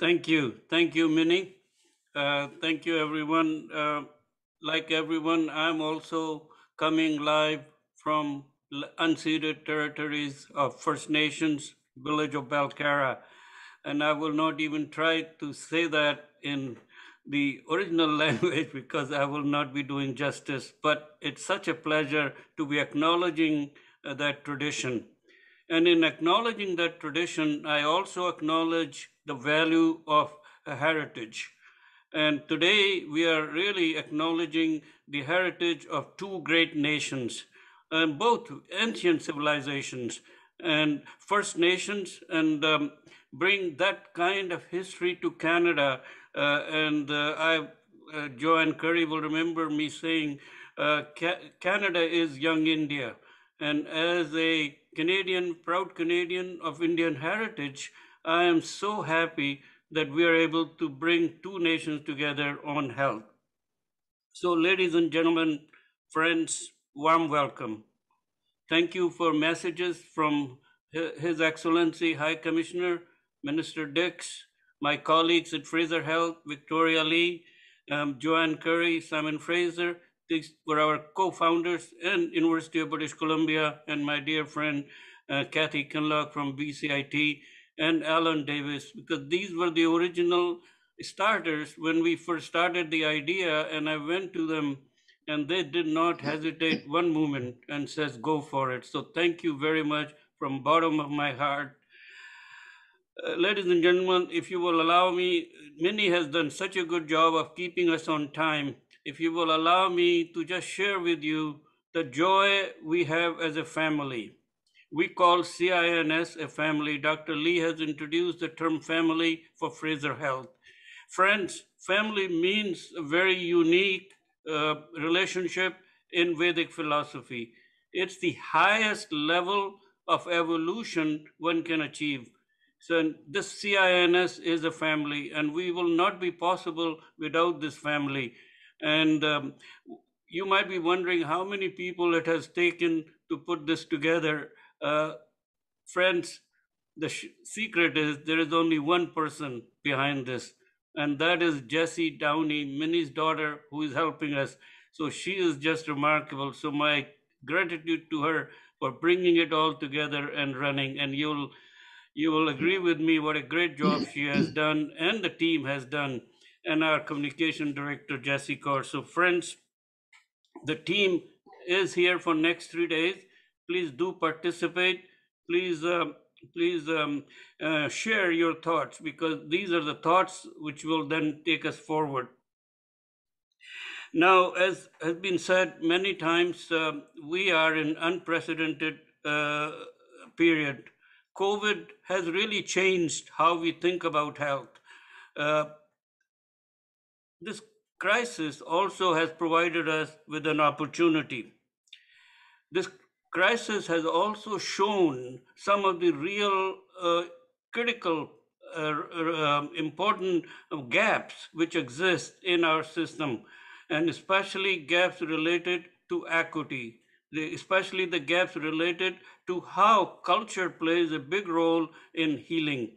Thank you, Minnie. Thank you, everyone. Like everyone, I'm also coming live from unceded territories of First Nations, village of Balcara, and I will not even try to say that in the original language because I will not be doing justice. But it's such a pleasure to be acknowledging that tradition. And in acknowledging that tradition, I also acknowledge the value of a heritage. And today we are really acknowledging the heritage of two great nations, both ancient civilizations and First Nations, and bring that kind of history to Canada. Joanne Curry will remember me saying, Canada is young India. And as a Canadian, proud Canadian of Indian heritage, I am so happy that we are able to bring two nations together on health. So, ladies and gentlemen, friends, warm welcome. Thank you for messages from His Excellency High Commissioner, Minister Dix, my colleagues at Fraser Health, Victoria Lee, Joanne Curry, Simon Fraser. These were our co-founders, and University of British Columbia, and my dear friend Kathy Kinlock from BCIT, and Alan Davis, because these were the original starters when we first started the idea, and I went to them and they did not hesitate one moment and says go for it. So thank you very much from bottom of my heart. Ladies and gentlemen, if you will allow me, Minnie has done such a good job of keeping us on time. If you will allow me to just share with you the joy we have as a family. We call CINS a family. Dr. Lee has introduced the term family for Fraser Health. Friends, family means a very unique relationship in Vedic philosophy. It's the highest level of evolution one can achieve. So this CINS is a family, and we will not be possible without this family. And you might be wondering how many people it has taken to put this together. Uh, Friends, the secret is there is only one person behind this, and that is Jessie Downey, Minnie's daughter, who is helping us. So she is just remarkable. So my gratitude to her for bringing it all together and running. And you will agree with me what a great job she has done and the team has done, and our communication director Jessie Kaur. So friends, the team is here for next 3 days. Please do participate. Please, share your thoughts because these are the thoughts which will then take us forward. Now, as has been said many times, we are in unprecedented period. COVID has really changed how we think about health. Uh, this crisis also has provided us with an opportunity. This crisis has also shown some of the real critical, important gaps which exist in our system, and especially gaps related to equity, especially the gaps related to how culture plays a big role in healing.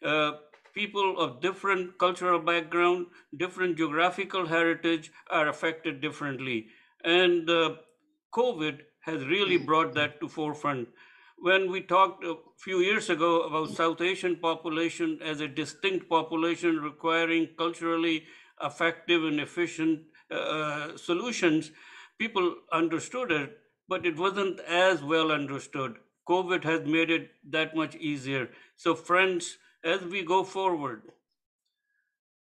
Uh, People of different cultural background, different geographical heritage are affected differently. And COVID has really brought that to forefront. When we talked a few years ago about South Asian population as a distinct population requiring culturally effective and efficient solutions, people understood it, but it wasn't as well understood. COVID has made it that much easier. So, as we go forward,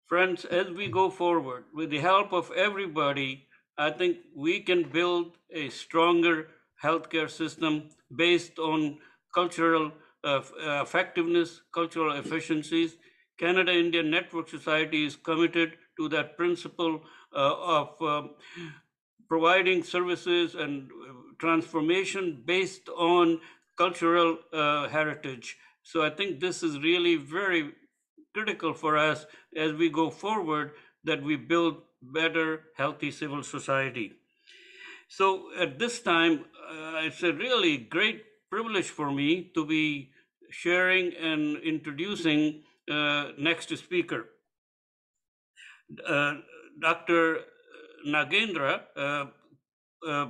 as we go forward, with the help of everybody, I think we can build a stronger healthcare system based on cultural effectiveness, cultural efficiencies. Canada India Network Society is committed to that principle of providing services and transformation based on cultural heritage. So I think this is really very critical for us as we go forward that we build better, healthy civil society. So at this time, it's a really great privilege for me to be sharing and introducing next speaker. Uh, Dr. Nagendra, uh,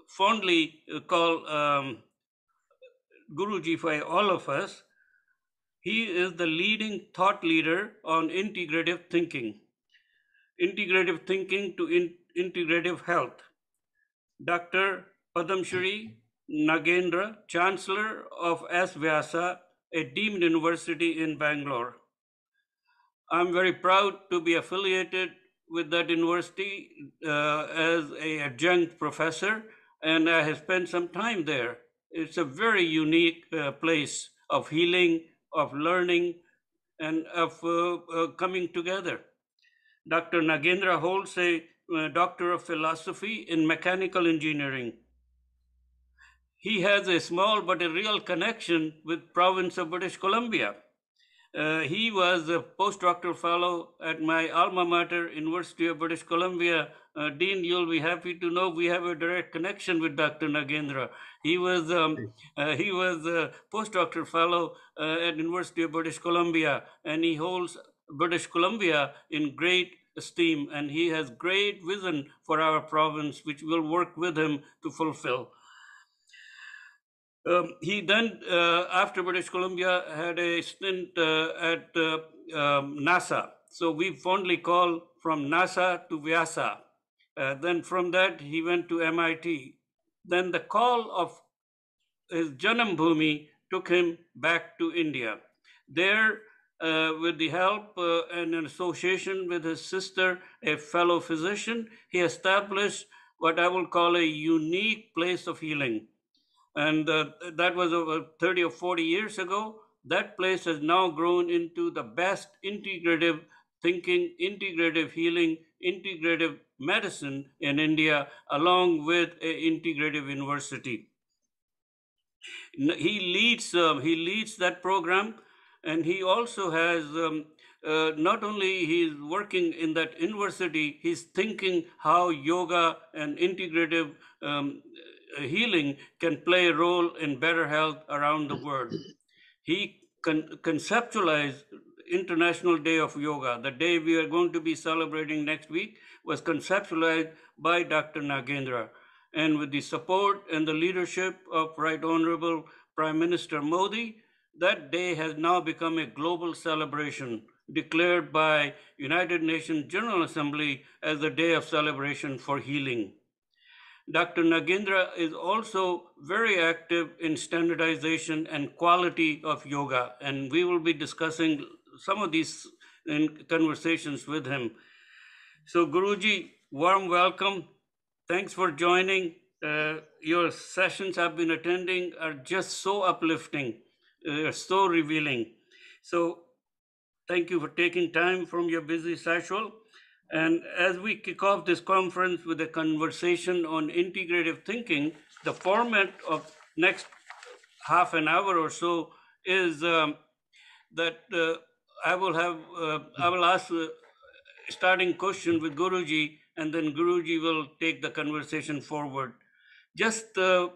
fondly call Guruji by all of us, he is the leading thought leader on integrative thinking to integrative health. Dr. Padam Shri Nagendra, Chancellor of S. Vyasa, a deemed university in Bangalore. I'm very proud to be affiliated with that university as an adjunct professor, and I have spent some time there. It's a very unique place of healing, of learning, and of coming together. Dr. Nagendra holds a Doctor of Philosophy in Mechanical Engineering. He has a small but a real connection with province of British Columbia. He was a postdoctoral fellow at my alma mater, University of British Columbia. Dean, you'll be happy to know we have a direct connection with Dr. Nagendra. He was a postdoctoral fellow at University of British Columbia, and he holds British Columbia in great esteem, and he has great vision for our province, which we'll work with him to fulfill. He then, after British Columbia, had a stint at NASA. So we fondly call from NASA to Vyasa. Then from that, he went to MIT. Then the call of his Janam Bhumi took him back to India. There, with the help and in association with his sister, a fellow physician, he established what I will call a unique place of healing. And that was over 30 or 40 years ago. That place has now grown into the best integrative thinking, integrative healing, integrative medicine in India, along with an integrative university. He leads that program, and he also has not only he's working in that university, he's thinking how yoga and integrative healing can play a role in better health around the world. He conceptualized International Day of Yoga. The day we are going to be celebrating next week was conceptualized by Dr. Nagendra. And with the support and the leadership of Right Honorable Prime Minister Modi, that day has now become a global celebration declared by United Nations General Assembly as the day of celebration for healing. Dr. Nagendra is also very active in standardization and quality of yoga, and we will be discussing some of these in conversations with him. So, Guruji, warm welcome. Thanks for joining. Your sessions I've been attending are just so uplifting, so revealing. So, thank you for taking time from your busy schedule. And as we kick off this conference with a conversation on integrative thinking, the format of next half an hour or so is that I will ask starting question with Guruji, and then Guruji will take the conversation forward. Just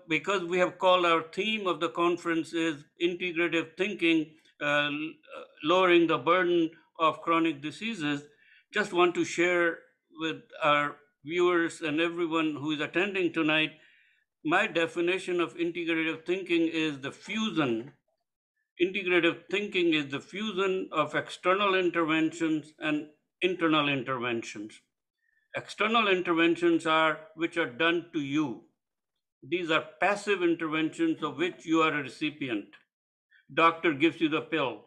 because we have called our theme of the conference is integrative thinking, lowering the burden of chronic diseases, just want to share with our viewers and everyone who is attending tonight, my definition of integrative thinking is the fusion. Integrative thinking is the fusion of external interventions and internal interventions. External interventions are which are done to you. These are passive interventions of which you are a recipient. Doctor gives you the pill.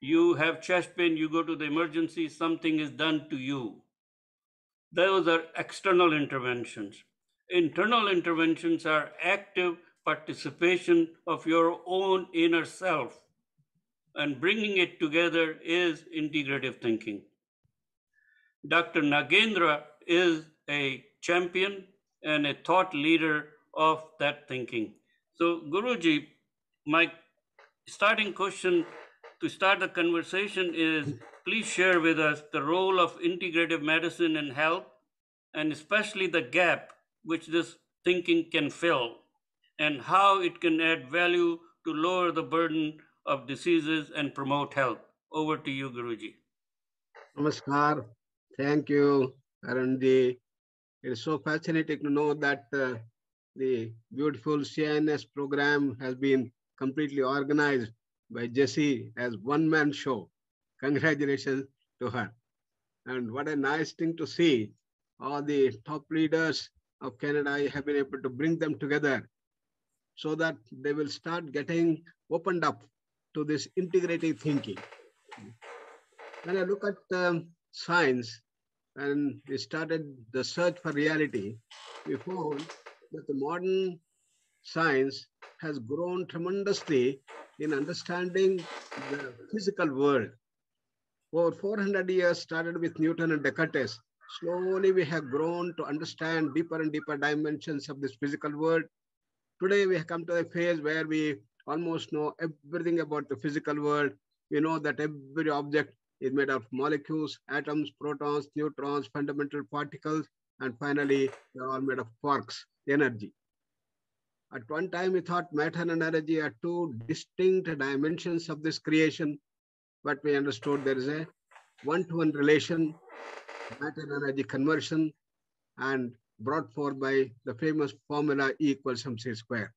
You have chest pain, you go to the emergency, something is done to you. Those are external interventions. Internal interventions are active participation of your own inner self, and bringing it together is integrative thinking. Dr. Nagendra is a champion and a thought leader of that thinking. So, Guruji, my starting question to start the conversation is please share with us the role of integrative medicine in health, and especially the gap which this thinking can fill, and how it can add value to lower the burden of diseases and promote health. Over to you, Guruji. Namaskar. Thank you, Arunji. It is so fascinating to know that the beautiful CINS program has been completely organized by Jessie as one-man show. Congratulations to her. And what a nice thing to see. All the top leaders of Canada have been able to bring them together so that they will start getting opened up to this integrative thinking. When I look at science, and we started the search for reality, we found that the modern science has grown tremendously in understanding the physical world. Over 400 years started with Newton and Descartes. Slowly we have grown to understand deeper and deeper dimensions of this physical world. Today we have come to a phase where we almost know everything about the physical world. We know that every object is made of molecules, atoms, protons, neutrons, fundamental particles, and finally they're all made of quarks, energy. At one time we thought matter and energy are two distinct dimensions of this creation, but we understood there is a one-to-one relation, matter energy conversion, and brought forth by the famous formula E equals mc square.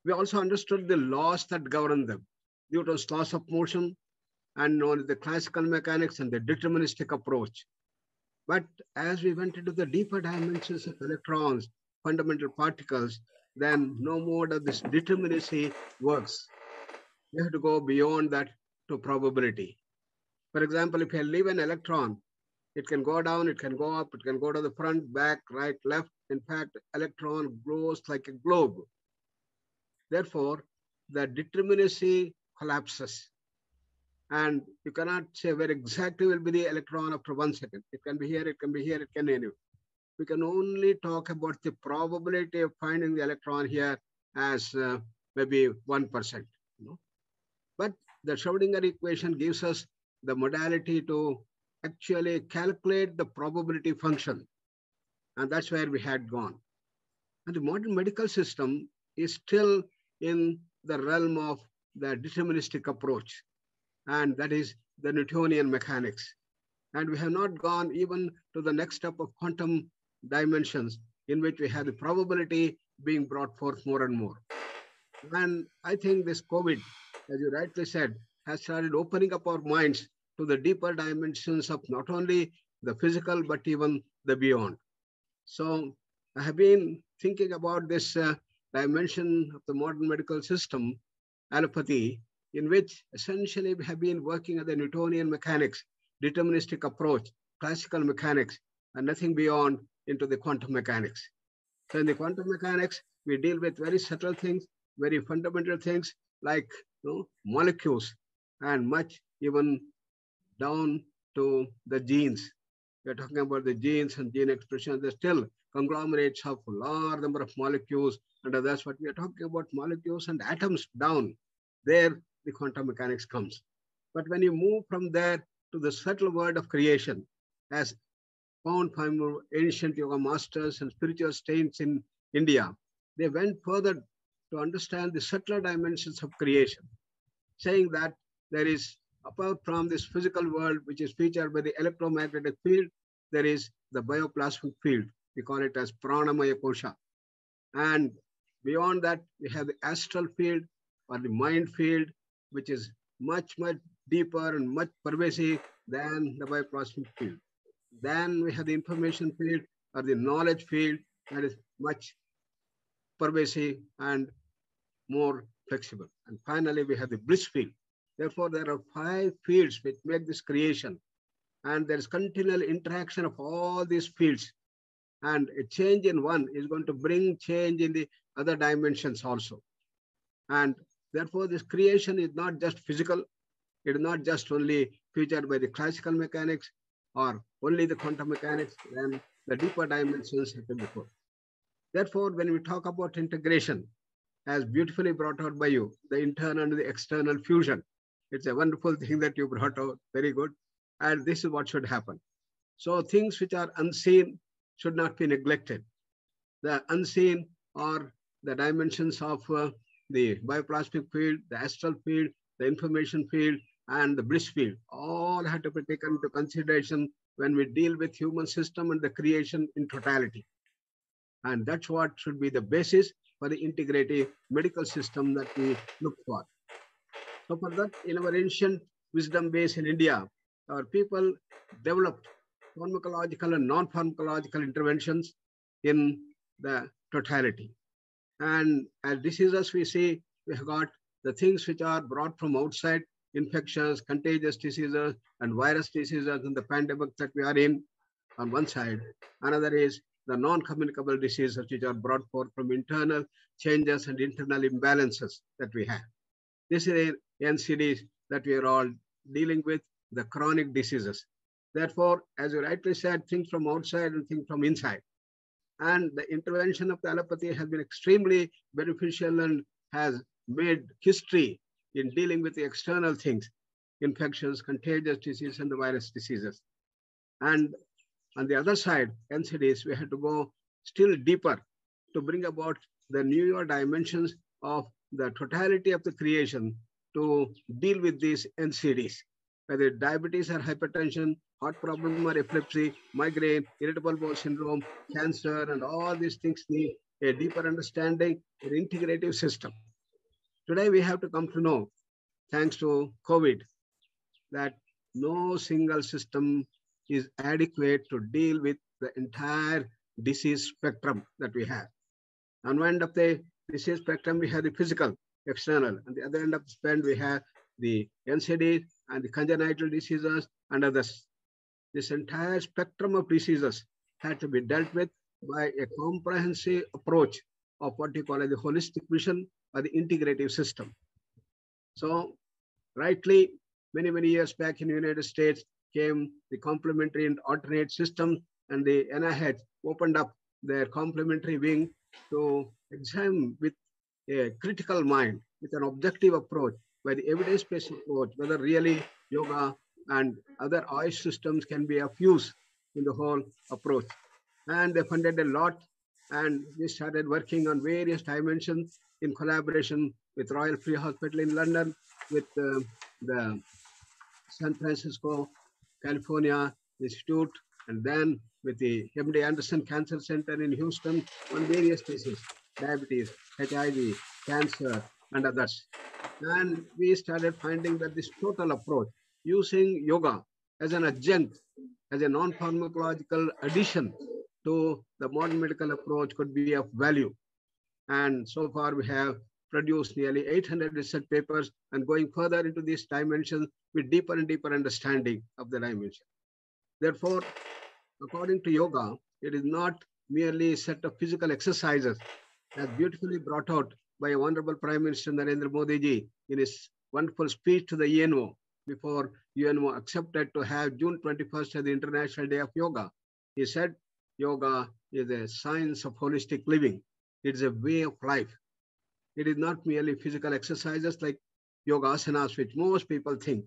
We also understood the laws that govern them. Newton's laws of motion and known as the classical mechanics and the deterministic approach. But as we went into the deeper dimensions of electrons, fundamental particles, then no more of this determinacy works. We have to go beyond that to probability. For example, if I leave an electron, it can go down, it can go up, it can go to the front, back, right, left. In fact, electron grows like a globe. Therefore, the determinacy collapses. And you cannot say where exactly will be the electron after 1 second. It can be here, it can be here, it can be anywhere. We can only talk about the probability of finding the electron here as maybe 1%. You know? But the Schrodinger equation gives us the modality to actually calculate the probability function. And that's where we had gone. And the modern medical system is still in the realm of the deterministic approach, and that is the Newtonian mechanics. And we have not gone even to the next step of quantum dimensions, in which we have the probability being brought forth more and more. And I think this COVID, as you rightly said, has started opening up our minds to the deeper dimensions of not only the physical, but even the beyond. So I have been thinking about this dimension of the modern medical system, allopathy, in which essentially we have been working at the Newtonian mechanics, deterministic approach, classical mechanics, and nothing beyond into the quantum mechanics. So in the quantum mechanics, we deal with very subtle things, very fundamental things like molecules, and much even down to the genes. We're talking about the genes and gene expression. There's still conglomerates of a large number of molecules, and that's what we are talking about, molecules and atoms down. There, the quantum mechanics comes. But when you move from there to the subtle world of creation, as found by ancient yoga masters and spiritual saints in India, they went further to understand the subtler dimensions of creation, saying that there is, apart from this physical world, which is featured by the electromagnetic field, there is the bioplasmic field. We call it as pranamaya kosha. And beyond that, we have the astral field or the mind field, which is much, much deeper and much pervasive than the bioplasmic field. Then we have the information field or the knowledge field that is much pervasive and more flexible. And finally, we have the bliss field. Therefore, there are 5 fields which make this creation. And there is continual interaction of all these fields. And a change in one is going to bring change in the other dimensions also. And therefore, this creation is not just physical. It is not just only featured by the classical mechanics or only the quantum mechanics, then the deeper dimensions have been before. Therefore, when we talk about integration, as beautifully brought out by you, the internal and the external fusion, it's a wonderful thing that you brought out. Very good. And this is what should happen. So things which are unseen should not be neglected. The unseen are the dimensions of the bioplasmic field, the astral field, the information field, and the bliss field all have to be taken into consideration when we deal with human system and the creation in totality. And that's what should be the basis for the integrative medical system that we look for. So for that, in our ancient wisdom base in India, our people developed pharmacological and non-pharmacological interventions in the totality. And as diseases, we see we have got the things which are brought from outside, infectious, contagious diseases, and virus diseases, and the pandemic that we are in on one side. Another is the non-communicable diseases which are brought forth from internal changes and internal imbalances that we have. This is NCDs that we are all dealing with, the chronic diseases. Therefore, as you rightly said, things from outside and things from inside. And the intervention of the allopathy has been extremely beneficial and has made history in dealing with the external things, infections, contagious disease, and the virus diseases. And on the other side, NCDs, we had to go still deeper to bring about the newer dimensions of the totality of the creation to deal with these NCDs, whether diabetes or hypertension, heart problem or epilepsy, migraine, irritable bowel syndrome, cancer, and all these things need a deeper understanding, an integrative system. Today, we have to come to know, thanks to COVID, that no single system is adequate to deal with the entire disease spectrum that we have. On one end of the disease spectrum, we have the physical, external. On the other end of the spectrum, we have the NCD and the congenital diseases and others. This entire spectrum of diseases had to be dealt with by a comprehensive approach of what you call as the holistic vision or the integrative system. So, rightly, many years back in the United States came the complementary and alternate system, and the NIH opened up their complementary wing to examine with a critical mind, with an objective approach, by the evidence-based approach, whether really yoga and other Ayush systems can be of use in the whole approach. And they funded a lot, and we started working on various dimensions in collaboration with Royal Free Hospital in London, with the San Francisco, California Institute, and then with the MD Anderson Cancer Center in Houston on various diseases, diabetes, HIV, cancer, and others. And we started finding that this total approach, using yoga as an adjunct, as a non-pharmacological addition to the modern medical approach, could be of value. And so far, we have produced nearly 800 research papers and going further into these dimensions with deeper and deeper understanding of the dimension. Therefore, according to yoga, it is not merely a set of physical exercises, as beautifully brought out by a wonderful Prime Minister Narendra Modi ji in his wonderful speech to the UNO before UNO accepted to have June 21st as the International Day of Yoga. He said, yoga is a science of holistic living. It is a way of life. It is not merely physical exercises like yoga asanas, which most people think.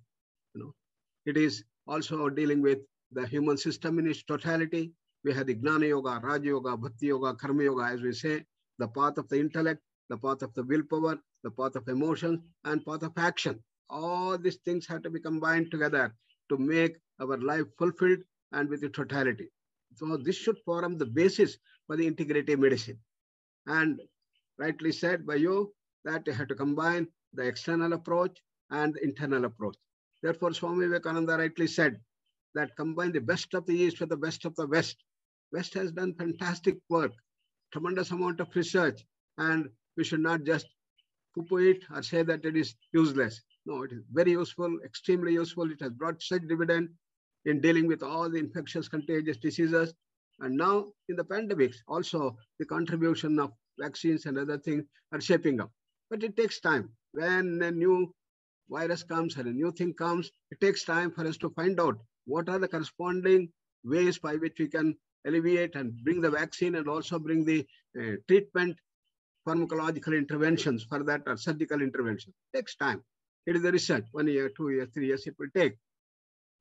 It is also dealing with the human system in its totality. We have the Gnana Yoga, Raja Yoga, Bhakti Yoga, Karma Yoga, as we say, the path of the intellect, the path of the willpower, the path of emotion, and path of action. All these things have to be combined together to make our life fulfilled and with the totality. So this should form the basis for the integrative medicine. And rightly said by you that you have to combine the external approach and the internal approach. Therefore, Swami Vivekananda rightly said that combine the best of the East with the best of the West. West has done fantastic work, tremendous amount of research, and we should not just poo-poo it or say that it is useless. No, it is very useful, extremely useful. It has brought such dividend in dealing with all the infectious, contagious diseases. And now in the pandemics, also the contribution of vaccines and other things are shaping up. But it takes time. When a new virus comes and a new thing comes, it takes time for us to find out what are the corresponding ways by which we can alleviate and bring the vaccine and also bring the treatment pharmacological interventions for that or surgical intervention. It takes time. It is the research, 1 year, 2 years, 3 years it will take.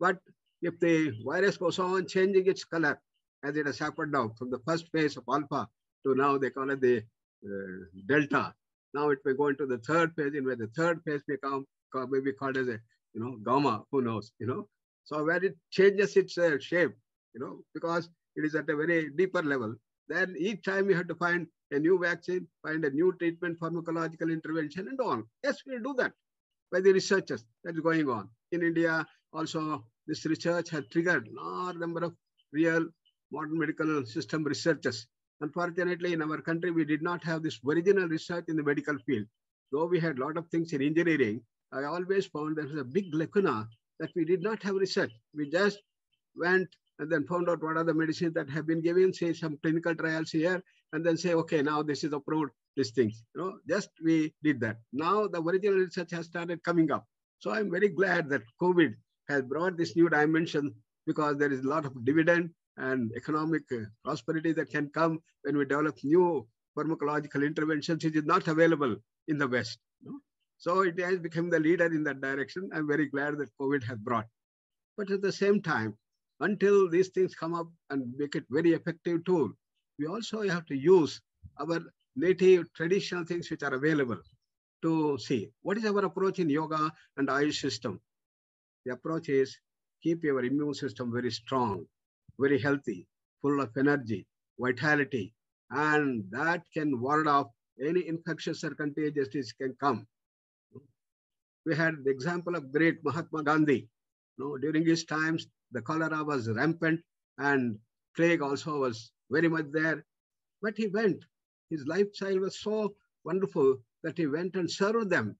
But if the virus goes on changing its color, as it has happened now from the first phase of alpha to now they call it the delta. Now it may go into the third phase, in where the third phase may be called as a gamma, who knows, So when it changes its shape, because it is at a very deeper level, then each time we have to find a new vaccine, find a new treatment, pharmacological intervention, and on. Yes, we'll do that by the researchers that is going on. In India, also, this research has triggered large number of real modern medical system researchers. Unfortunately, in our country, we did not have this original research in the medical field. Though we had a lot of things in engineering, I always found there was a big lacuna that we did not have research. We just went and then found out what are the medicines that have been given, say some clinical trials here, and then say, okay, now this is approved, these things. Just we did that. Now the original research has started coming up. So I'm very glad that COVID has brought this new dimension because there is a lot of dividend and economic prosperity that can come when we develop new pharmacological interventions which is not available in the West. So it has become the leader in that direction. I'm very glad that COVID has brought. But at the same time, until these things come up and make it very effective tool, we also have to use our native traditional things which are available to see what is our approach in yoga and Ayush system. The approach is keep your immune system very strong, very healthy, full of energy, vitality, and that can ward off any infectious or contagious disease can come. We had the example of great Mahatma Gandhi. During his times, the cholera was rampant and plague also was very much there. But he went. His lifestyle was so wonderful that he went and served them,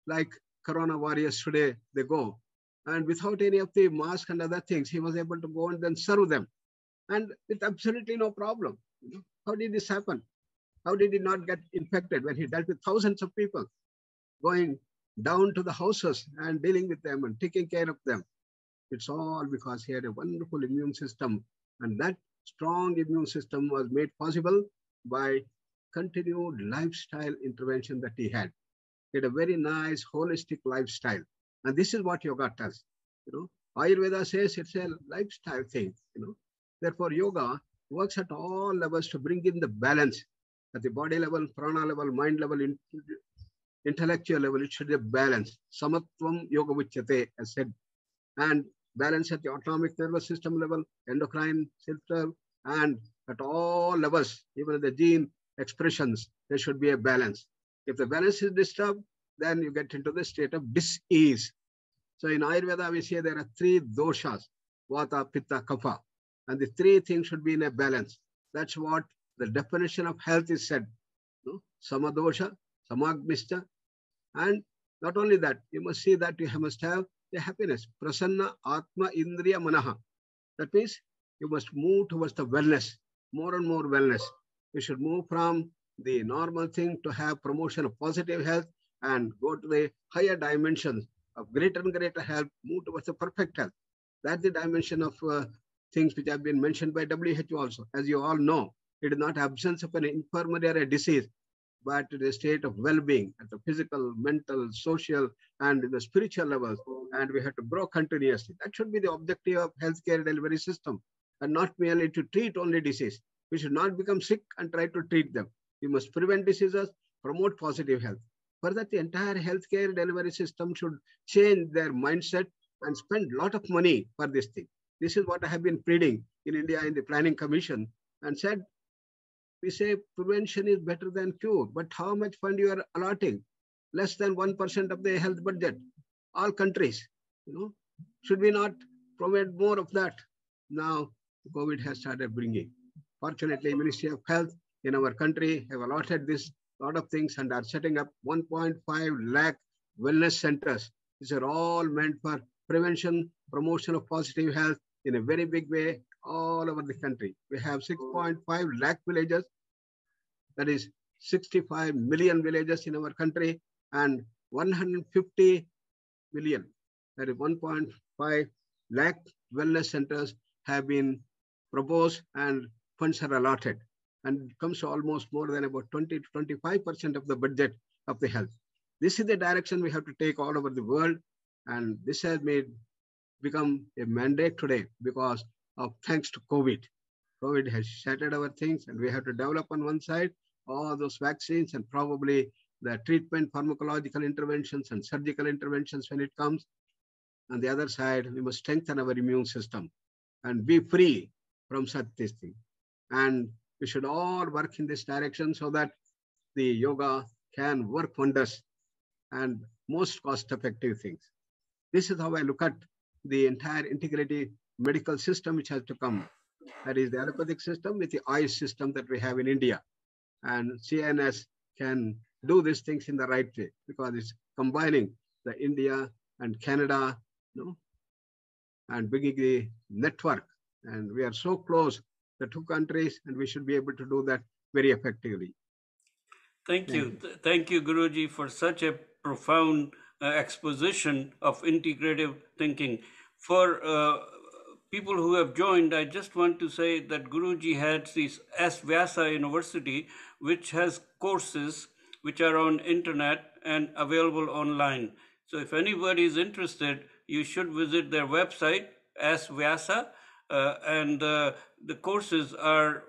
like Corona warriors today, they go. And without any of the mask and other things, he was able to go and then serve them. And with absolutely no problem. How did this happen? How did he not get infected when he dealt with thousands of people, going down to the houses and dealing with them and taking care of them? It's all because he had a wonderful immune system. And that strong immune system was made possible by continued lifestyle intervention that he had. He had a very nice holistic lifestyle. And this is what yoga does. Ayurveda says it's a lifestyle thing. Therefore, yoga works at all levels to bring in the balance at the body level, prana level, mind level, intellectual level. It should be a balance. Samatvam yoga vichyate, as said. And balance at the autonomic nervous system level, endocrine system, and at all levels, even at the gene expressions, there should be a balance. If the balance is disturbed, then you get into the state of dis-ease. So in Ayurveda, we say there are three doshas, Vata, Pitta, Kapha. And the three things should be in a balance. That's what the definition of health is said. Samadosha, Samagnischa. And not only that, you must see that you must have the happiness. Prasanna, Atma, Indriya, Manaha. That means you must move towards the wellness, more and more wellness. You should move from the normal thing to have promotion of positive health and go to the higher dimensions of greater and greater health, move towards the perfect health. That's the dimension of things which have been mentioned by WHO also. As you all know, it is not absence of an infirmity or a disease, but it is a state of well-being at the physical, mental, social, and the spiritual levels. And we have to grow continuously. That should be the objective of healthcare delivery system, and not merely to treat only disease. We should not become sick and try to treat them. We must prevent diseases, promote positive health. For that, the entire healthcare delivery system should change their mindset and spend a lot of money for this thing. This is what I have been pleading in India in the Planning Commission, and said, we say prevention is better than cure, but how much fund you are allotting? Less than 1% of the health budget. All countries, should we not provide more of that? Now, COVID has started bringing. Fortunately, Ministry of Health in our country have allotted this lot of things and are setting up 1.5 lakh wellness centers. These are all meant for prevention, promotion of positive health in a very big way all over the country. We have 6.5 lakh villages, that is 65 million villages in our country, and 150 million, that is 1.5 lakh wellness centers have been proposed and funds are allotted. And it comes to almost more than about 20 to 25% of the budget of the health. This is the direction we have to take all over the world. And this has become a mandate today because of thanks to COVID. COVID has shattered our things, and we have to develop on one side all those vaccines and probably the treatment, pharmacological interventions and surgical interventions when it comes. On the other side, we must strengthen our immune system and be free from such this thing. And we should all work in this direction so that the yoga can work wonders and most cost-effective things. This is how I look at the entire integrative medical system which has to come. That is the allopathic system with the Ayush system that we have in India. And CNS can do these things in the right way because it's combining the India and Canada, you know, and bringing the network. And we are so close, the two countries, and we should be able to do that very effectively. Thank Thank you. you. Thank you, Guruji, for such a profound exposition of integrative thinking. For people who have joined, I just want to say that Guruji had this S. Vyasa University, which has courses which are on internet and available online. So if anybody is interested, you should visit their website, S. Vyasa, and the courses are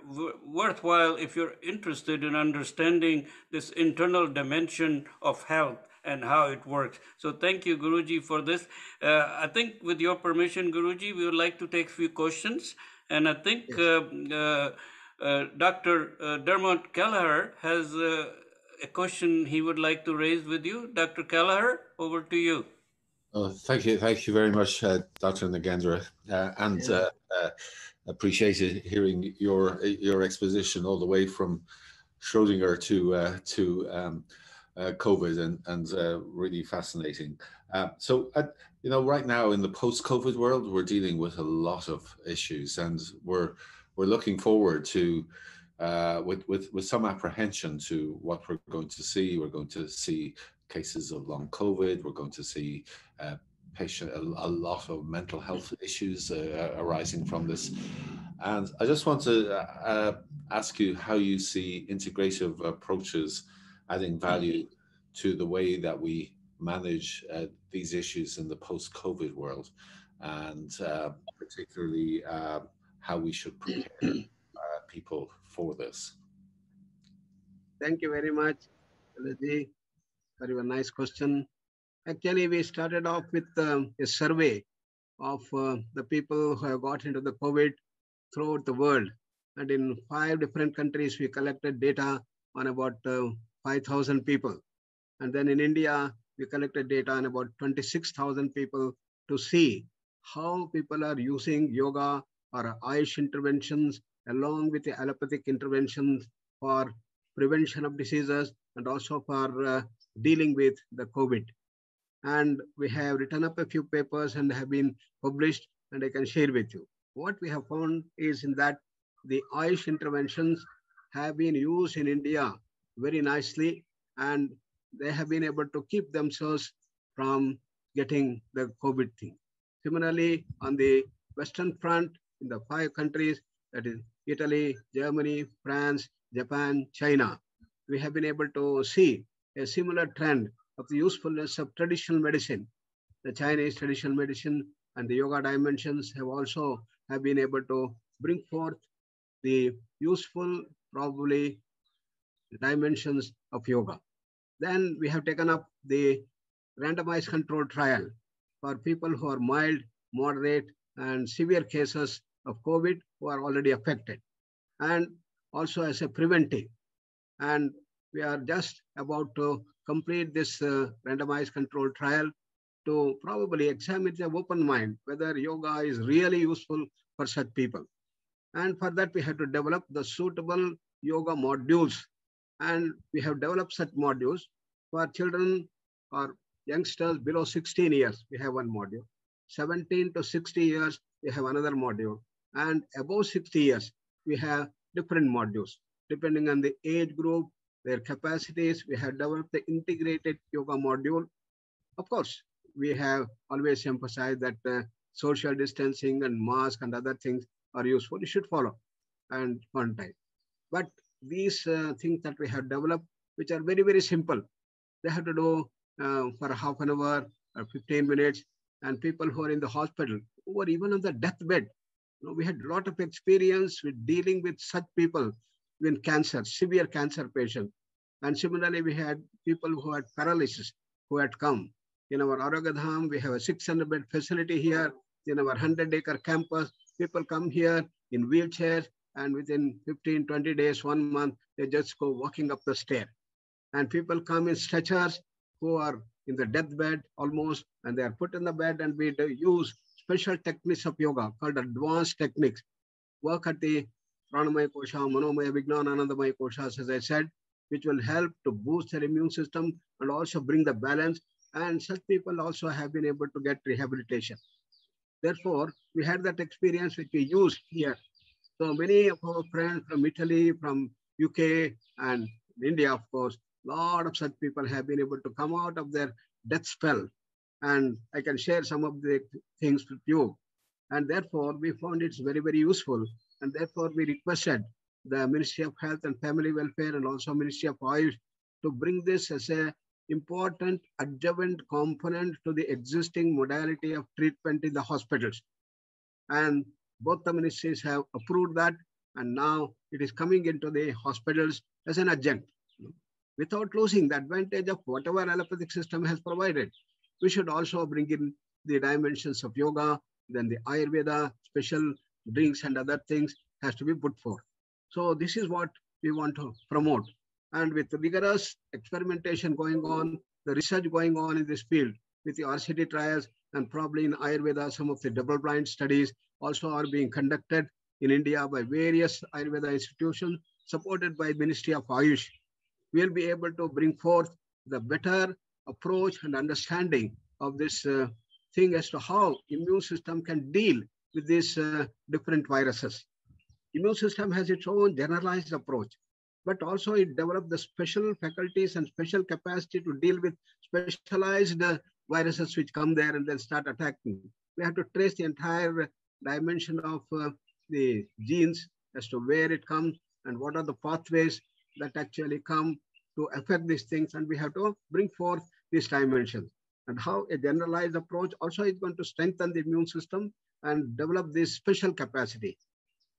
worthwhile if you're interested in understanding this internal dimension of health and how it works. So thank you, Guruji, for this. I think with your permission, Guruji, we would like to take a few questions. And I think Yes. Dr. Dermot Kelleher has a question he would like to raise with you. Dr. Kelleher, over to you. Oh, thank you very much, Dr. Nagendra, and Yeah. appreciated hearing your exposition all the way from Schrodinger to COVID, and really fascinating. Right now in the post-COVID world, we're dealing with a lot of issues, and we're looking forward to with some apprehension to what we're going to see. We're going to see cases of long COVID. We're going to see a lot of mental health issues arising from this. And I just want to ask you how you see integrative approaches adding value to the way that we manage these issues in the post-COVID world, and particularly how we should prepare people for this. Thank you very much, Alaji, for your nice question. Actually, we started off with a survey of the people who have got into the COVID throughout the world. And in 5 different countries, we collected data on about 5,000 people. And then in India, we collected data on about 26,000 people to see how people are using yoga or Ayush interventions along with the allopathic interventions for prevention of diseases and also for dealing with the COVID. And we have written up a few papers and have been published, and I can share with you. What we have found is in that the Ayush interventions have been used in India very nicely, and they have been able to keep themselves from getting the COVID thing. Similarly, on the Western front, in the 5 countries, that is Italy, Germany, France, Japan, China, we have been able to see a similar trend of the usefulness of traditional medicine. The Chinese traditional medicine and the yoga dimensions have been able to bring forth the useful, probably, dimensions of yoga. Then we have taken up the randomized control trial for people who are mild, moderate, and severe cases of COVID who are already affected, and also as a preventive. And we are just about to complete this randomized control trial to probably examine the open mind whether yoga is really useful for such people. And for that, we have to develop the suitable yoga modules. And we have developed such modules for children or youngsters below 16 years. We have one module. 17 to 60 years, we have another module. And above 60 years, we have different modules. Depending on the age group, their capacities, we have developed the integrated yoga module. Of course, we have always emphasized that social distancing and mask and other things are useful. You should follow and one time. But these things that we have developed, which are very, very simple, they have to do for half an hour or 15 minutes. And people who are in the hospital, who are even on the deathbed, we had a lot of experience with dealing with such people with cancer, severe cancer patients. And similarly, we had people who had paralysis who had come. In our Auragadham, we have a 600-bed facility here. In our 100-acre campus, people come here in wheelchairs, and within 15, 20 days, 1 month, they just go walking up the stair. And people come in stretchers who are in the deathbed almost, and they are put in the bed, and we use special techniques of yoga called advanced techniques. Work at the Pranamaya Kosha, Manomaya, Vijnana, Anandamaya Koshas, as I said, which will help to boost their immune system and also bring the balance. And such people also have been able to get rehabilitation. Therefore, we had that experience which we use here. So many of our friends from Italy, from UK, and India, of course, a lot of such people have been able to come out of their death spell. And I can share some of the things with you. And therefore, we found it's very, very useful. And therefore, we requested the Ministry of Health and Family Welfare and also Ministry of Ayush to bring this as a important adjuvant component to the existing modality of treatment in the hospitals. And both the ministries have approved that, and now it is coming into the hospitals as an adjunct. Without losing the advantage of whatever allopathic system has provided, we should also bring in the dimensions of yoga, then the Ayurveda, special drinks and other things has to be put forth. So this is what we want to promote. And with the vigorous experimentation going on, the research going on in this field, with the RCT trials and probably in Ayurveda, some of the double-blind studies also are being conducted in India by various Ayurveda institutions supported by Ministry of Ayush. We'll be able to bring forth the better approach and understanding of this thing as to how immune system can deal with these different viruses. Immune system has its own generalized approach, but also it developed the special faculties and special capacity to deal with specialized viruses which come there and then start attacking. We have to trace the entire dimension of the genes as to where it comes and what are the pathways that actually come to affect these things, and we have to bring forth these dimensions. And how a generalized approach also is going to strengthen the immune system and develop this special capacity.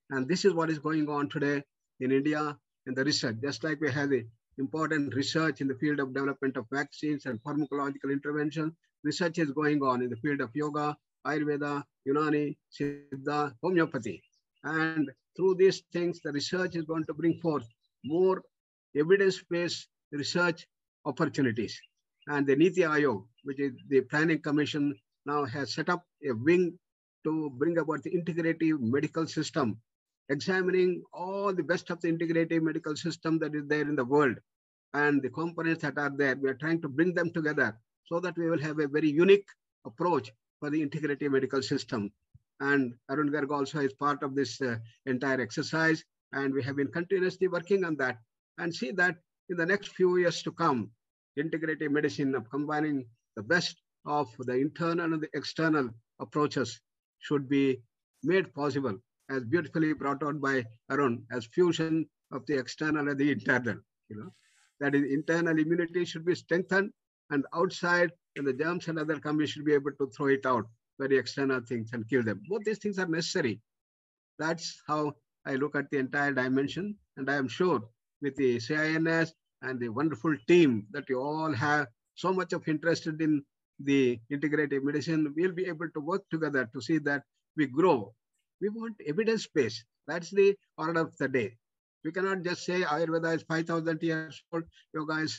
And this is what is going on today in India in the research. Just like we have the important research in the field of development of vaccines and pharmacological intervention, research is going on in the field of yoga, Ayurveda, Unani, Siddha, homeopathy. And through these things, the research is going to bring forth more evidence-based research opportunities. And the Niti Aayog, which is the Planning Commission, now has set up a wing to bring about the integrative medical system, examining all the best of the integrative medical system that is there in the world and the components that are there. We are trying to bring them together so that we will have a very unique approach for the integrative medical system. And Arun Garg also is part of this entire exercise, and we have been continuously working on that and see that in the next few years to come, integrative medicine of combining the best of the internal and the external approaches should be made possible, as beautifully brought out by Arun, as fusion of the external and the internal. That is, internal immunity should be strengthened, and outside, when the germs and other come, we should be able to throw it out, very external things, and kill them. Both these things are necessary. That's how I look at the entire dimension, and I am sure with the CINS and the wonderful team that you all have so much of interested in the integrative medicine, we'll be able to work together to see that we grow. We want evidence base. That's the order of the day. We cannot just say Ayurveda is 5,000 years old, yoga is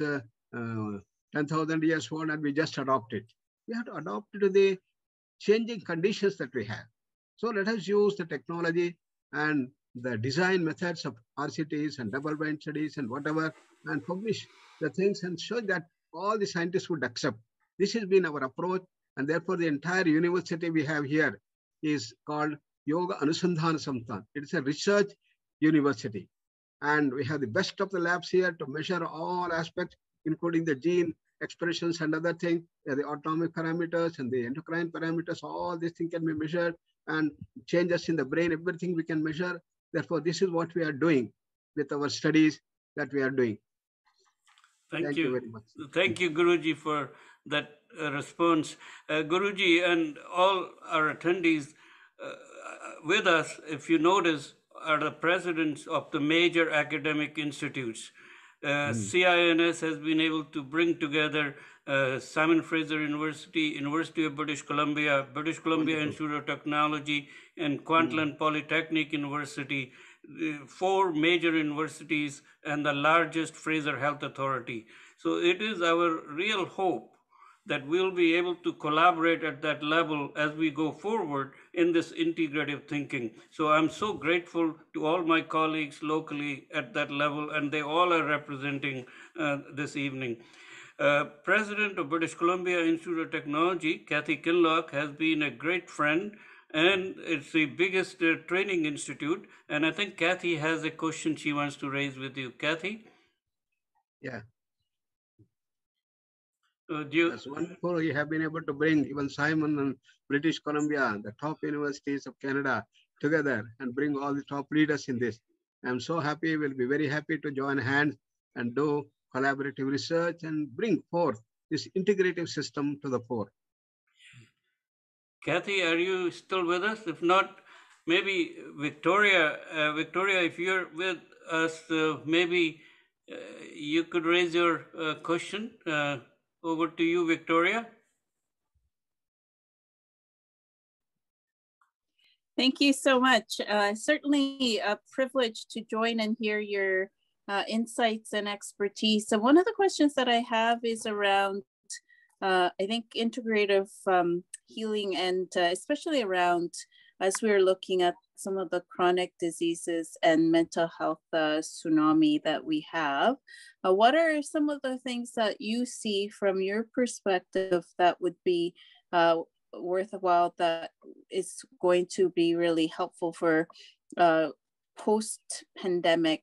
10,000 years old, and we just adopt it. We have to adopt it to the changing conditions that we have. So let us use the technology and the design methods of RCTs and double-blind studies and whatever, and publish the things and show that all the scientists would accept. This has been our approach, and therefore the entire university we have here is called Yoga Anusandhana Samsthan. It is a research university, and we have the best of the labs here to measure all aspects, including the gene expressions and other things, the autonomic parameters and the endocrine parameters. All these things can be measured, and changes in the brain, everything we can measure. Therefore, this is what we are doing with our studies that we are doing. Thank You you. very much. Thank you, Guruji, for that response. Guruji and all our attendees with us, if you notice, are the presidents of the major academic institutes. CINS has been able to bring together Simon Fraser University, University of British Columbia Wonderful. Institute of Technology, and Mm. Kwantlen Polytechnic University, four major universities, and the largest Fraser Health Authority. So it is our real hope that we'll be able to collaborate at that level as we go forward in this integrative thinking. So I'm so grateful to all my colleagues locally at that level, and they all are representing this evening. President of British Columbia Institute of Technology, Kathy Kinloch, has been a great friend, and it's the biggest training institute. And I think Kathy has a question she wants to raise with you. Kathy? Yeah, Do you, that's wonderful. You have been able to bring even Simon and British Columbia, the top universities of Canada, together and bring all the top leaders in this. I'm so happy. We'll be very happy to join hands and do collaborative research and bring forth this integrative system to the fore. Kathy, are you still with us? If not, maybe Victoria, Victoria, if you're with us, maybe uh, you could raise your question. Over to you, Victoria. Thank you so much. Certainly a privilege to join and hear your insights and expertise. So one of the questions that I have is around, I think, integrative healing, and especially around, as we're looking at some of the chronic diseases and mental health tsunami that we have. What are some of the things that you see from your perspective that would be worthwhile, that is going to be really helpful for post-pandemic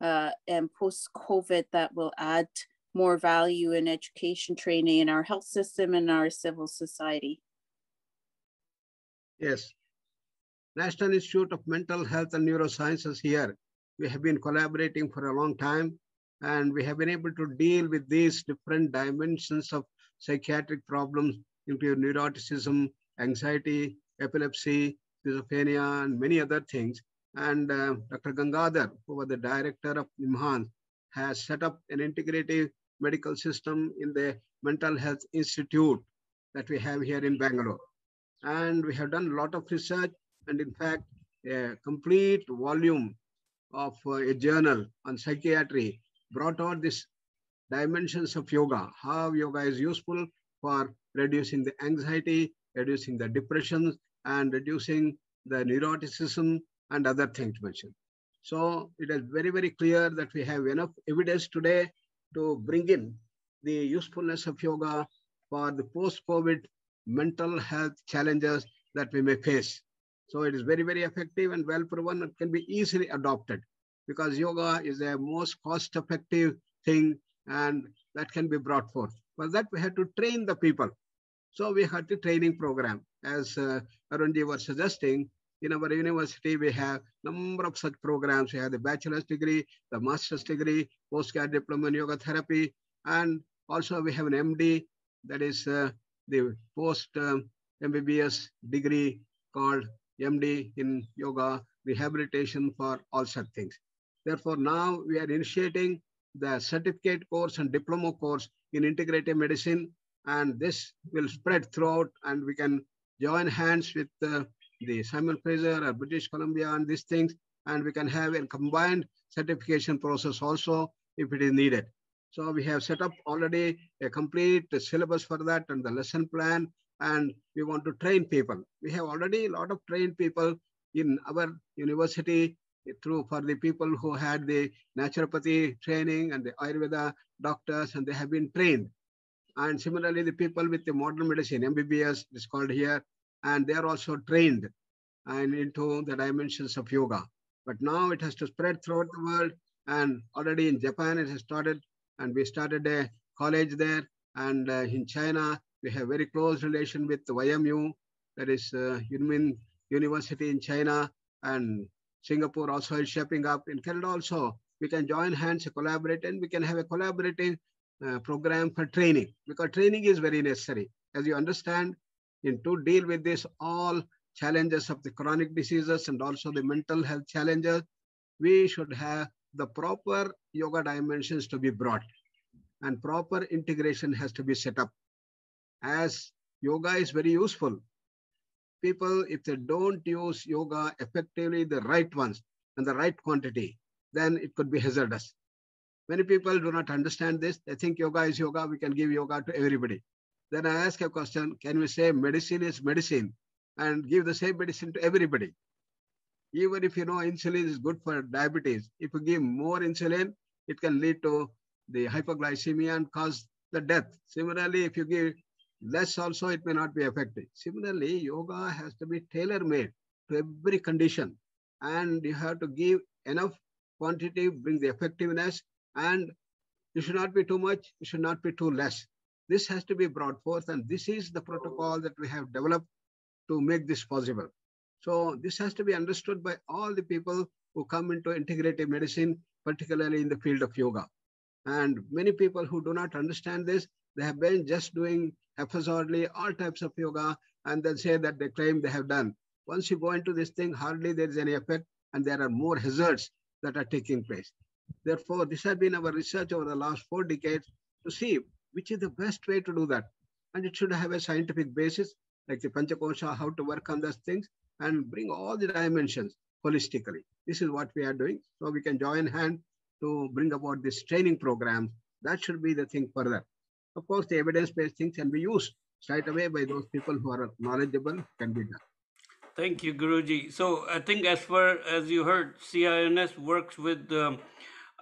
and post-COVID, that will add more value in education training in our health system and our civil society? Yes, National Institute of Mental Health and Neurosciences here. We have been collaborating for a long time, and we have been able to deal with these different dimensions of psychiatric problems, including neuroticism, anxiety, epilepsy, schizophrenia, and many other things. And Dr. Gangadhar, who was the director of NIMHANS, has set up an integrative medical system in the Mental Health Institute that we have here in Bangalore. And we have done a lot of research, and in fact, a complete volume of a journal on psychiatry brought out these dimensions of yoga, how yoga is useful for reducing the anxiety, reducing the depression, and reducing the neuroticism and other things mentioned. So it is very, very clear that we have enough evidence today to bring in the usefulness of yoga for the post-COVID mental health challenges that we may face. So it is very, very effective and well proven and can be easily adopted, because yoga is a most cost-effective thing and that can be brought forth. For that, we have to train the people. So we had the training program. As Arunji was suggesting, in our university, we have a number of such programs. We have the bachelor's degree, the master's degree, postgrad diploma in yoga therapy, and also we have an MD, that is the post MBBS degree called MD in yoga rehabilitation for all such things. Therefore, now we are initiating the certificate course and diploma course in integrative medicine, and this will spread throughout, and we can join hands with the Simon Fraser or British Columbia on these things, and we can have a combined certification process also if it is needed. So we have set up already a complete syllabus for that and the lesson plan, and we want to train people. We have already a lot of trained people in our university for the people who had the naturopathy training and the Ayurveda doctors, and they have been trained. And similarly, the people with the modern medicine, MBBS is called here, and they are also trained and into the dimensions of yoga. But now it has to spread throughout the world, and already in Japan it has started, and we started a college there, and in China we have very close relation with the YMU, that is Yunmin University in China, and Singapore also is shaping up. In Canada also, we can join hands, collaborate, and we can have a collaborating program for training, because training is very necessary. As you understand, to deal with this all challenges of the chronic diseases and also the mental health challenges, we should have the proper yoga dimensions to be brought and proper integration has to be set up. As yoga is very useful, people, if they don't use yoga effectively, the right ones and the right quantity, then it could be hazardous. Many people do not understand this. They think yoga is yoga. We can give yoga to everybody. Then I ask a question, can we say medicine is medicine and give the same medicine to everybody? Even if you know insulin is good for diabetes, if you give more insulin, it can lead to the hypoglycemia and cause the death. Similarly, if you give less also, it may not be effective. Similarly, yoga has to be tailor-made to every condition. And you have to give enough quantity, bring the effectiveness, and it should not be too much, it should not be too less. This has to be brought forth, and this is the protocol that we have developed to make this possible. So this has to be understood by all the people who come into integrative medicine, particularly in the field of yoga. And many people who do not understand this, they have been just doing haphazardly all types of yoga and then say that they claim they have done. Once you go into this thing, hardly there is any effect and there are more hazards that are taking place. Therefore, this has been our research over the last 4 decades to see which is the best way to do that. And it should have a scientific basis, like the Panchakosha, how to work on those things and bring all the dimensions holistically. This is what we are doing. So we can join hand to bring about this training program. That should be the thing further. Of course, the evidence-based things can be used straight away by those people who are knowledgeable, can be done. Thank you, Guruji. So I think as far as you heard, CINS works with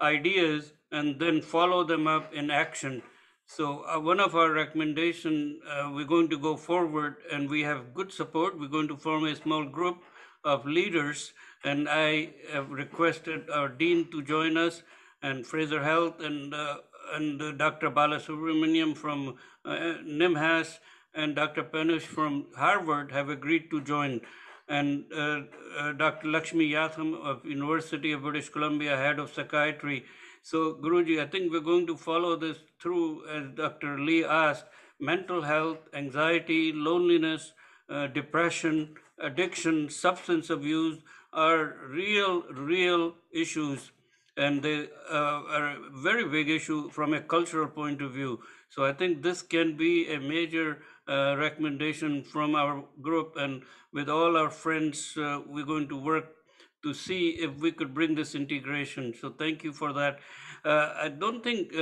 ideas and then follow them up in action. So one of our recommendation, we're going to go forward and we have good support. We're going to form a small group of leaders and I have requested our dean to join us and Fraser Health and Dr. Balasubramaniam from NIMHAS and Dr. Panish from Harvard have agreed to join. And Dr. Lakshmi Yatham of University of British Columbia, head of psychiatry. So Guruji, I think we're going to follow this through, as Dr. Lee asked, mental health, anxiety, loneliness, depression, addiction, substance abuse are real issues. And they are a very big issue from a cultural point of view. So I think this can be a major recommendation from our group, and with all our friends, we're going to work to see if we could bring this integration. So thank you for that. I don't think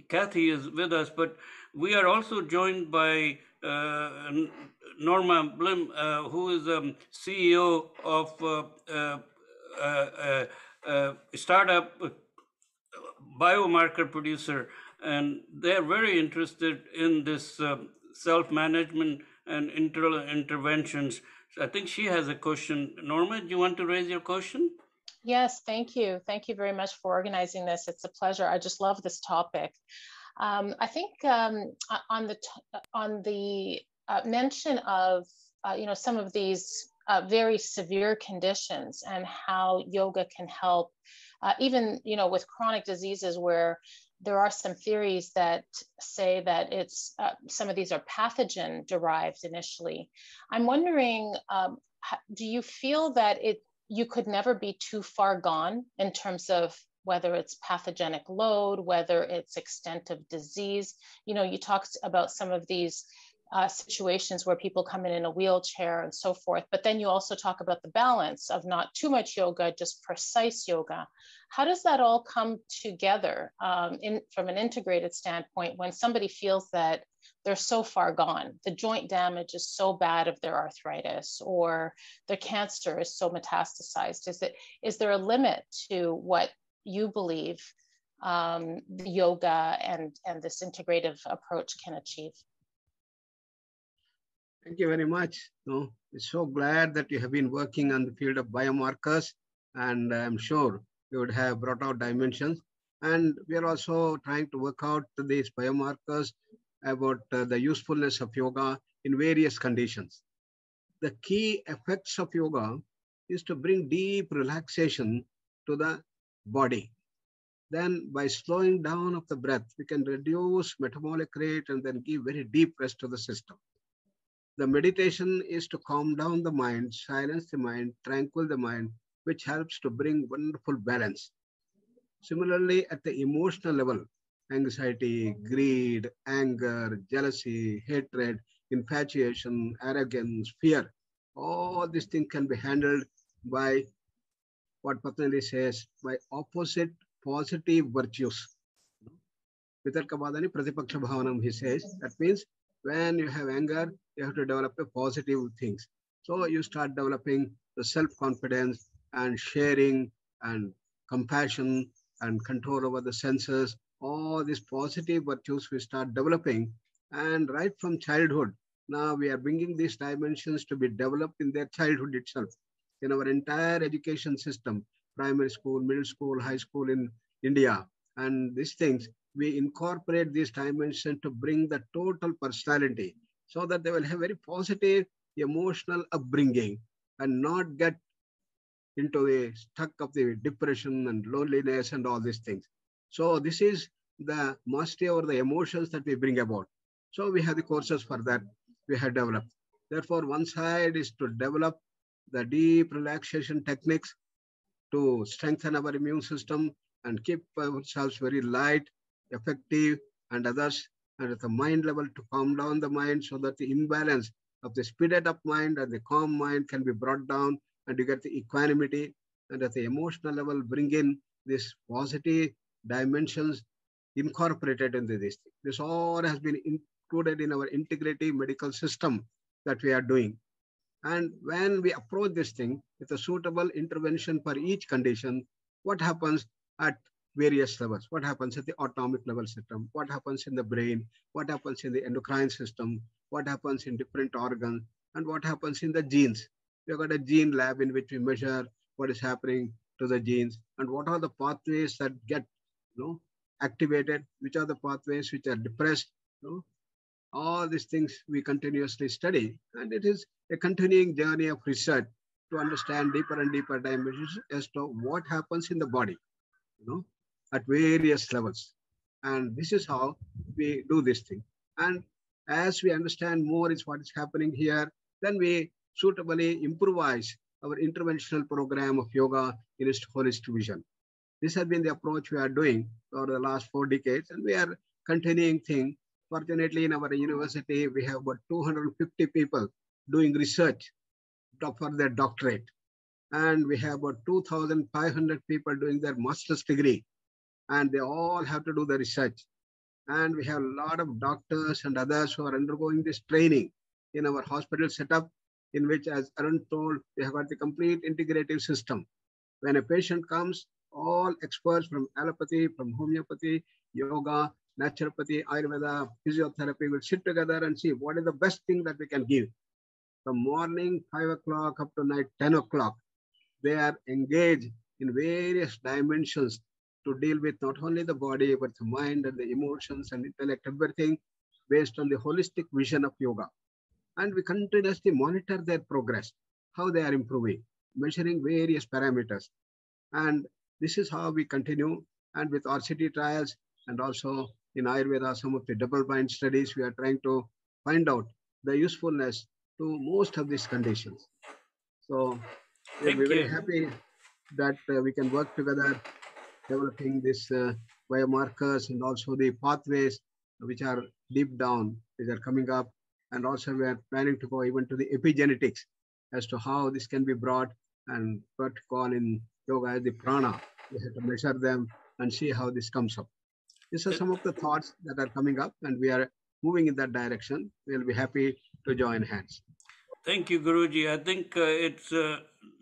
Kathy is with us, but we are also joined by Norma Blim, who is CEO of startup biomarker producer, and they're very interested in this self-management and internal interventions. So I think she has a question. Norma, do you want to raise your question? Yes, thank you. Thank you very much for organizing this. It's a pleasure. I just love this topic. I think on the mention of some of these very severe conditions and how yoga can help, even with chronic diseases where there are some theories that say that it's some of these are pathogen derived initially. I'm wondering, do you feel that you could never be too far gone in terms of whether it's pathogenic load, whether it's extent of disease? You talked about some of these situations where people come in a wheelchair and so forth, but then you also talk about the balance of not too much yoga, just precise yoga. How does that all come together from an integrated standpoint when somebody feels that they're so far gone, the joint damage is so bad of their arthritis, or their cancer is so metastasized? Is there a limit to what you believe the yoga and this integrative approach can achieve? Thank you very much. I'm so glad that you have been working on the field of biomarkers, and I'm sure you would have brought out dimensions. And we are also trying to work out these biomarkers about the usefulness of yoga in various conditions. The key effects of yoga is to bring deep relaxation to the body. Then by slowing down of the breath, we can reduce metabolic rate and then give very deep rest to the system. The meditation is to calm down the mind, silence the mind, tranquil the mind, which helps to bring wonderful balance. Similarly, at the emotional level, anxiety, greed, anger, jealousy, hatred, infatuation, arrogance, fear, all these things can be handled by what Patanjali says, by opposite positive virtues. Vitarkavadani Pratipaksha Bhavanam, he says. That means when you have anger, you have to develop a positive things. So you start developing the self-confidence and sharing and compassion and control over the senses. All these positive virtues we start developing. And right from childhood, now we are bringing these dimensions to be developed in their childhood itself. In our entire education system, primary school, middle school, high school in India, and these things, we incorporate these dimensions to bring the total personality so that they will have very positive emotional upbringing and not get into the stuck of the depression and loneliness and all these things. So this is the mastery over the emotions that we bring about. So we have the courses for that we have developed. Therefore, one side is to develop the deep relaxation techniques to strengthen our immune system and keep ourselves very light, effective, and others, and at the mind level to calm down the mind so that the imbalance of the speeded up mind and the calm mind can be brought down and you get the equanimity, and at the emotional level bring in these positive dimensions incorporated into this. This all has been included in our integrative medical system that we are doing. And when we approach this thing with a suitable intervention for each condition, what happens at various levels? What happens at the atomic level system? What happens in the brain? What happens in the endocrine system? What happens in different organs? And what happens in the genes? We've got a gene lab in which we measure what is happening to the genes and what are the pathways that get activated, which are the pathways which are depressed. All these things we continuously study, and it is a continuing journey of research to understand deeper and deeper dimensions as to what happens in the body, at various levels. And this is how we do this thing. And as we understand more is what is happening here, then we suitably improvise our interventional program of yoga in its holistic vision. This has been the approach we are doing for the last 4 decades, and we are continuing thing. Fortunately, in our university, we have about 250 people doing research for their doctorate. And we have about 2,500 people doing their master's degree. And they all have to do the research. And we have a lot of doctors and others who are undergoing this training in our hospital setup, in which, as Arun told, we have got the complete integrative system. When a patient comes, all experts from allopathy, from homeopathy, yoga, naturopathy, Ayurveda, physiotherapy will sit together and see what is the best thing that we can give. From morning 5 o'clock up to night 10 o'clock, they are engaged in various dimensions to deal with not only the body, but the mind and the emotions and intellect, everything based on the holistic vision of yoga. And we continuously monitor their progress, how they are improving, measuring various parameters. And this is how we continue. And with RCT trials and also in Ayurveda, some of the double-blind studies, we are trying to find out the usefulness to most of these conditions. So we'll be very happy that we can work together developing these biomarkers and also the pathways which are deep down, which are coming up. And also we are planning to go even to the epigenetics as to how this can be brought, and what to call in yoga as the prana. We have to measure them and see how this comes up. These are some of the thoughts that are coming up, and we are moving in that direction. We'll be happy to join hands. Thank you, Guruji. I think it's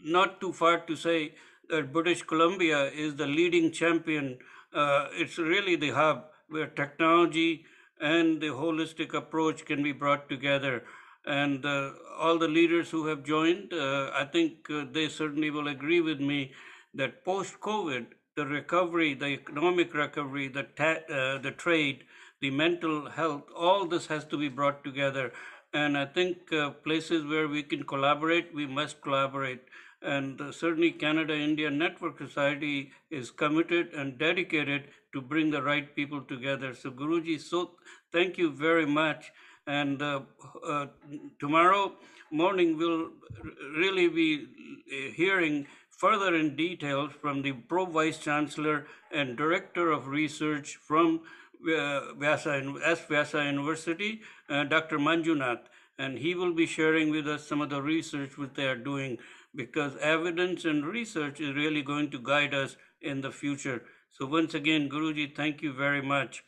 not too far to say that British Columbia is the leading champion. It's really the hub where technology and the holistic approach can be brought together. And all the leaders who have joined, I think they certainly will agree with me that post-COVID, the recovery, the economic recovery, the trade, the mental health, all this has to be brought together. And I think places where we can collaborate, we must collaborate. And certainly Canada India Network Society is committed and dedicated to bring the right people together. So Guruji, so thank you very much. And tomorrow morning we'll really be hearing further in detail from the Pro Vice Chancellor and Director of Research from Vyasa University, Dr. Manjunath. And he will be sharing with us some of the research which they are doing, because evidence and research is really going to guide us in the future. So once again, Guruji, thank you very much.